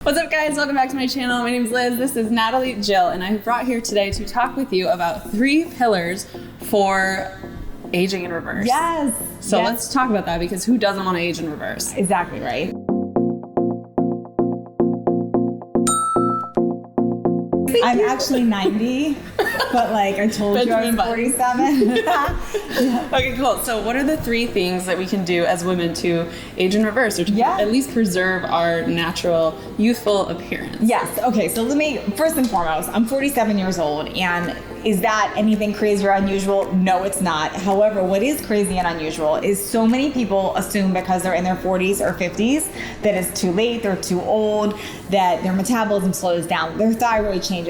What's up, guys? Welcome back to my channel. My name is Liz. This is Natalie Jill, and I'm brought here today to talk with you about 3 pillars for aging in reverse. Yes. So let's talk about that, because who doesn't want to age in reverse? Exactly right. I'm actually 90, but like I told you, I was 47. Okay, cool. So what are the 3 things that we can do as women to age in reverse, or to at least preserve our natural, youthful appearance? Yes. Okay, so let me, first and foremost, I'm 47 years old, and is that anything crazy or unusual? No, it's not. However, what is crazy and unusual is so many people assume because they're in their 40s or 50s that it's too late, they're too old, that their metabolism slows down, their thyroid changes.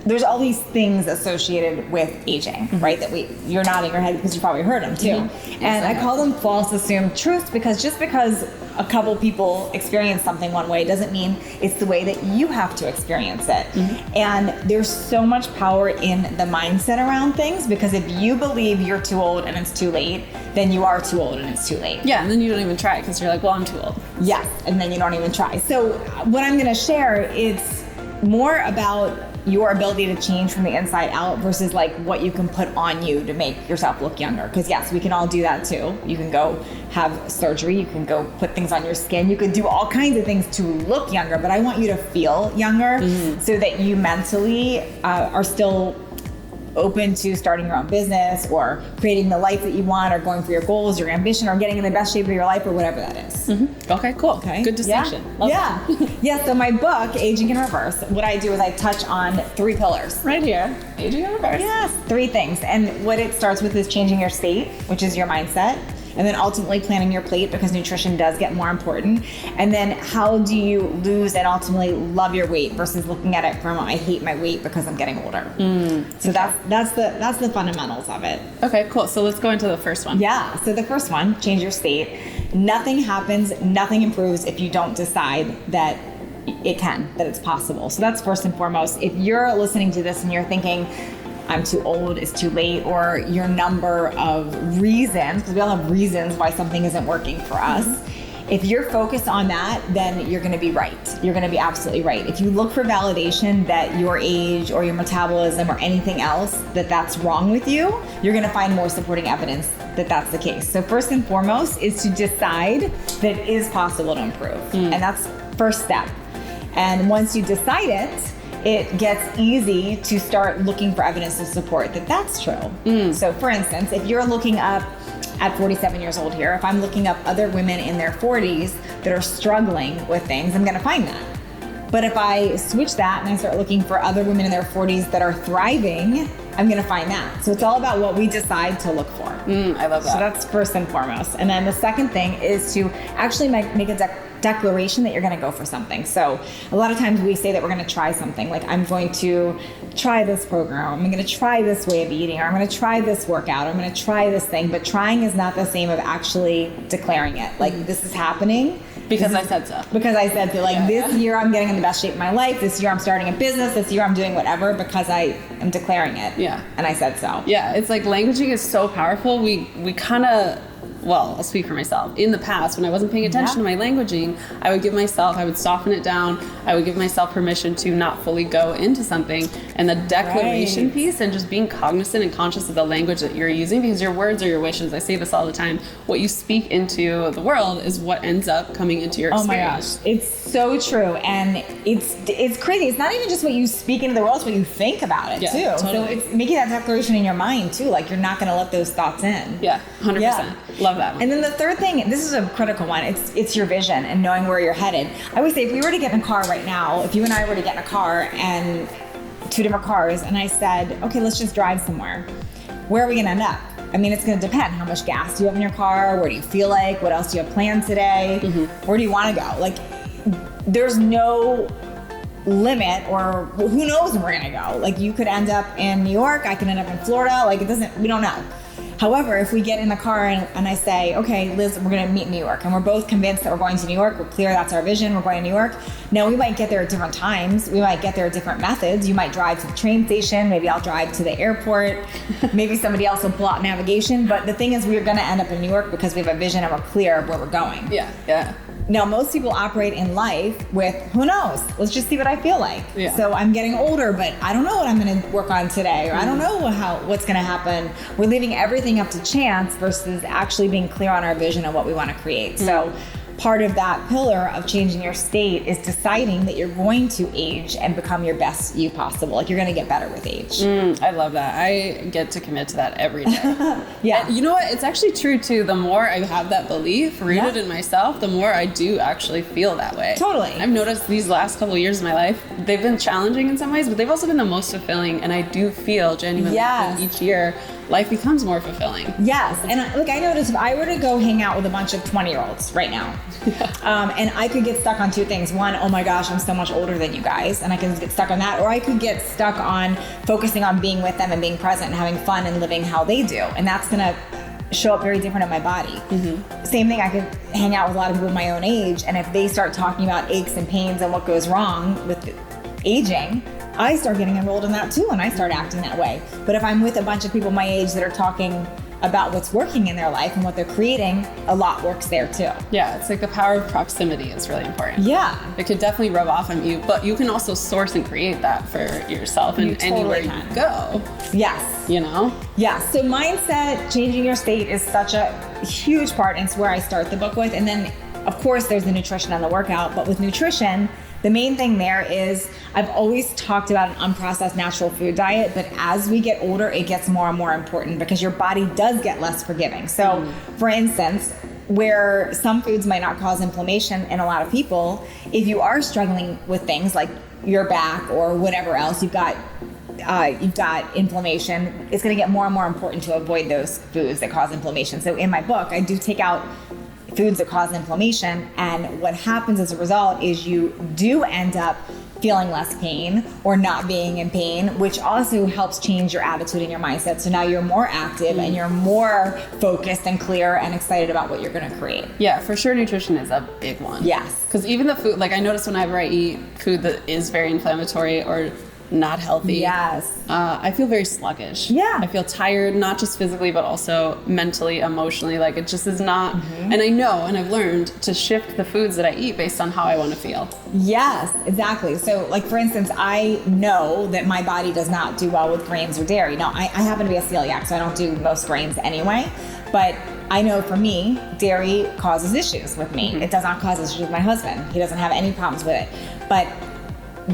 There's all these things associated with aging, right? That you're nodding your head because you probably heard them too. And I call them false assumed truths, because just because a couple people experience something one way doesn't mean it's the way that you have to experience it. And there's so much power in the mindset around things, because if you believe you're too old and it's too late, then you are too old and it's too late. Yeah, and then you don't even try, because you're like, well, I'm too old. Yes, and then you don't even try. So what I'm gonna share, it's more about your ability to change from the inside out versus like what you can put on you to make yourself look younger. Because yes, we can all do that too. You can go have surgery, you can go put things on your skin, you could do all kinds of things to look younger, but I want you to feel younger so that you mentally are still open to starting your own business or creating the life that you want, or going for your goals, your ambition, or getting in the best shape of your life, or whatever that is. Okay, cool. Okay. Good distinction. Yeah. Yeah. So my book, Aging in Reverse, what I do is I touch on 3 pillars. Right here. Aging in reverse. Yes, 3 things. And what it starts with is changing your state, which is your mindset. And then ultimately planning your plate, because nutrition does get more important. And then how do you lose and ultimately love your weight versus looking at it from, I hate my weight because I'm getting older. So that's the fundamentals of it. Okay, cool. So let's go into the first one. Yeah. So the first one, change your state. Nothing happens, nothing improves if you don't decide that it can, that it's possible. So that's first and foremost. If you're listening to this and you're thinking, I'm too old, it's too late, or your number of reasons, because we all have reasons why something isn't working for us. If you're focused on that, then you're gonna be right. You're gonna be absolutely right. If you look for validation that your age or your metabolism or anything else, that's wrong with you, you're gonna find more supporting evidence that that's the case. So first and foremost is to decide that it is possible to improve. And that's first step. And once you decide it gets easy to start looking for evidence to support that that's true. So for instance, if you're looking up at 47 years old here, if I'm looking up other women in their 40s that are struggling with things, I'm gonna find that. But if I switch that and I start looking for other women in their 40s that are thriving, I'm gonna find that. So it's all about what we decide to look for. I love that. So that's first and foremost. And then the second thing is to actually make a declaration that you're going to go for something. So a lot of times we say that we're going to try something, like I'm going to try this program, I'm going to try this way of eating, or I'm going to try this workout, or I'm going to try this thing. But trying is not the same of actually declaring it. Like, this is happening because I said so. Because I said so. Like, this year I'm getting in the best shape of my life. This year I'm starting a business. This year I'm doing whatever, because I am declaring it. Yeah. And I said so. Yeah, it's like languaging is so powerful. We kind of, well, I'll speak for myself. In the past, when I wasn't paying attention to my languaging, I would soften it down. I would give myself permission to not fully go into something. And the declaration piece, and just being cognizant and conscious of the language that you're using, because your words are your wishes. I say this all the time. What you speak into the world is what ends up coming into your experience. Oh my gosh, it's so true. And it's crazy. It's not even just what you speak into the world, it's what you think about it too. Totally. So it's making that declaration in your mind too. Like, you're not going to let those thoughts in. Yeah, 100%. Love that one. And then the third thing, this is a critical one, it's your vision and knowing where you're headed. I always say, if we were to get in a car right now, if you and I were to get in a car, and 2 different cars, and I said, okay, let's just drive somewhere, where are we gonna end up? I mean, it's gonna depend. How much gas do you have in your car? Where do you feel like? What else do you have planned today? Where do you wanna go? Like, there's no limit, or who knows where we're gonna go. Like, you could end up in New York, I could end up in Florida, like, we don't know. However, if we get in the car and I say, okay, Liz, we're gonna meet in New York, and we're both convinced that we're going to New York, we're clear that's our vision, we're going to New York. Now, we might get there at different times, we might get there at different methods. You might drive to the train station, maybe I'll drive to the airport, maybe somebody else will pull out navigation, but the thing is, we're gonna end up in New York because we have a vision and we're clear of where we're going. Yeah, yeah. Now, most people operate in life with, who knows? Let's just see what I feel like. Yeah. So I'm getting older, but I don't know what I'm going to work on today, or I don't know what's going to happen. We're leaving everything up to chance versus actually being clear on our vision and what we want to create. So part of that pillar of changing your state is deciding that you're going to age and become your best you possible. Like, you're going to get better with age. I love that. I get to commit to that every day. Yeah. And you know what? It's actually true too. The more I have that belief rooted in myself, the more I do actually feel that way. Totally. I've noticed these last couple of years of my life, they've been challenging in some ways, but they've also been the most fulfilling. And I do feel genuinely that each year, life becomes more fulfilling. Yes. And I noticed if I were to go hang out with a bunch of 20-year-olds right now, and I could get stuck on two things. One, oh my gosh, I'm so much older than you guys, and I can get stuck on that. Or I could get stuck on focusing on being with them and being present and having fun and living how they do. And that's going to show up very different in my body. Same thing, I could hang out with a lot of people my own age, and if they start talking about aches and pains and what goes wrong with aging, I start getting enrolled in that too, and I start acting that way. But if I'm with a bunch of people my age that are talking about what's working in their life and what they're creating, a lot works there too. Yeah, it's like the power of proximity is really important. Yeah. It could definitely rub off on you, but you can also source and create that for yourself and anywhere you go. Yes. You know? Yeah. So mindset, changing your state is such a huge part, and it's where I start the book with. And then, of course, there's the nutrition and the workout, but with nutrition, the main thing there is I've always talked about an unprocessed natural food diet, but as we get older, it gets more and more important because your body does get less forgiving. So for instance, where some foods might not cause inflammation in a lot of people, if you are struggling with things like your back or whatever else, you've got inflammation, it's going to get more and more important to avoid those foods that cause inflammation. So in my book, I do take out foods that cause inflammation, and what happens as a result is you do end up feeling less pain or not being in pain, which also helps change your attitude and your mindset. So now you're more active and you're more focused and clear and excited about what you're going to create. Yeah, for sure nutrition is a big one. Yes. Because even the food, like I notice whenever I eat food that is very inflammatory or not healthy. Yes. I feel very sluggish. Yeah. I feel tired, not just physically, but also mentally, emotionally. Like it just is not, and I know, and I've learned to shift the foods that I eat based on how I want to feel. Yes, exactly. So like, for instance, I know that my body does not do well with grains or dairy. Now I happen to be a celiac, so I don't do most grains anyway, but I know for me, dairy causes issues with me. It does not cause issues with my husband. He doesn't have any problems with it. But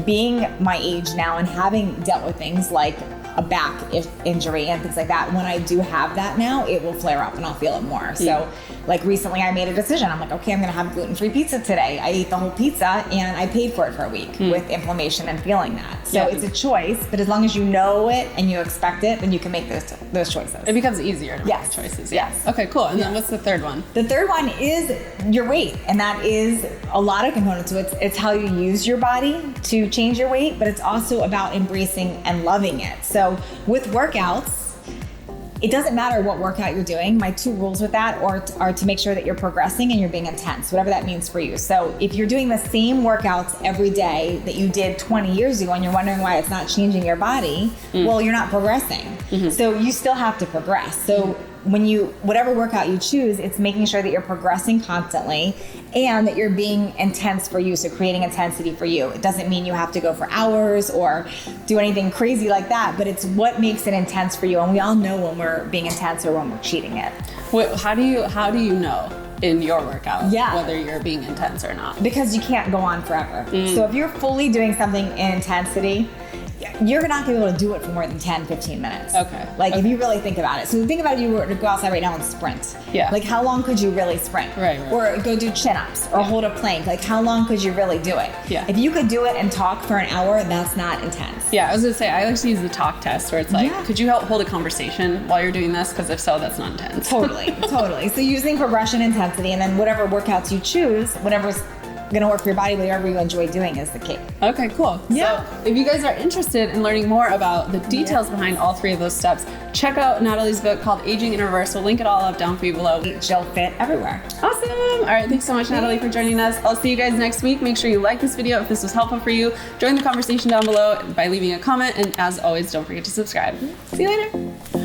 being my age now and having dealt with things like a back injury and things like that, when I do have that now, it will flare up and I'll feel it more. So like recently I made a decision. I'm like, okay, I'm going to have gluten-free pizza today. I ate the whole pizza and I paid for it for a week with inflammation and feeling that. So it's a choice, but as long as you know it and you expect it, then you can make those choices. It becomes easier to make choices. Yes. Okay, cool. And then what's the third one? The third one is your weight, and that is a lot of components to it. It's how you use your body to change your weight, but it's also about embracing and loving it. So with workouts, it doesn't matter what workout you're doing. My two rules with that are to make sure that you're progressing and you're being intense, whatever that means for you. So if you're doing the same workouts every day that you did 20 years ago and you're wondering why it's not changing your body, well, you're not progressing. So you still have to progress. So whatever workout you choose, it's making sure that you're progressing constantly and that you're being intense for you, so creating intensity for you. It doesn't mean you have to go for hours or do anything crazy like that, but it's what makes it intense for you. And we all know when we're being intense or when we're cheating it. Wait, how do you know in your workout whether you're being intense or not? Because you can't go on forever. So if you're fully doing something in intensity, you're not going to be able to do it for more than 10, 15 minutes. Okay. If you really think about it. So think about if you were to go outside right now and sprint. Yeah. Like how long could you really sprint? Right. Or go do chin-ups or hold a plank. Like how long could you really do it? Yeah. If you could do it and talk for an hour, that's not intense. Yeah, I was going to say, I like to use the talk test where it's like, could you help hold a conversation while you're doing this? Because if so, that's not intense. Totally. So using progression intensity, and then whatever workouts you choose, whatever's going to work for your body, whatever you enjoy doing is the key. Okay, cool. Yeah. So if you guys are interested in learning more about the details behind all three of those steps, check out Natalie's book called Aging in Reverse. We'll link it all up down for you below. Jill Fit everywhere. Awesome. All right, thanks so much, Natalie, for joining us. I'll see you guys next week. Make sure you like this video if this was helpful for you. Join the conversation down below by leaving a comment, and as always, don't forget to subscribe. See you later.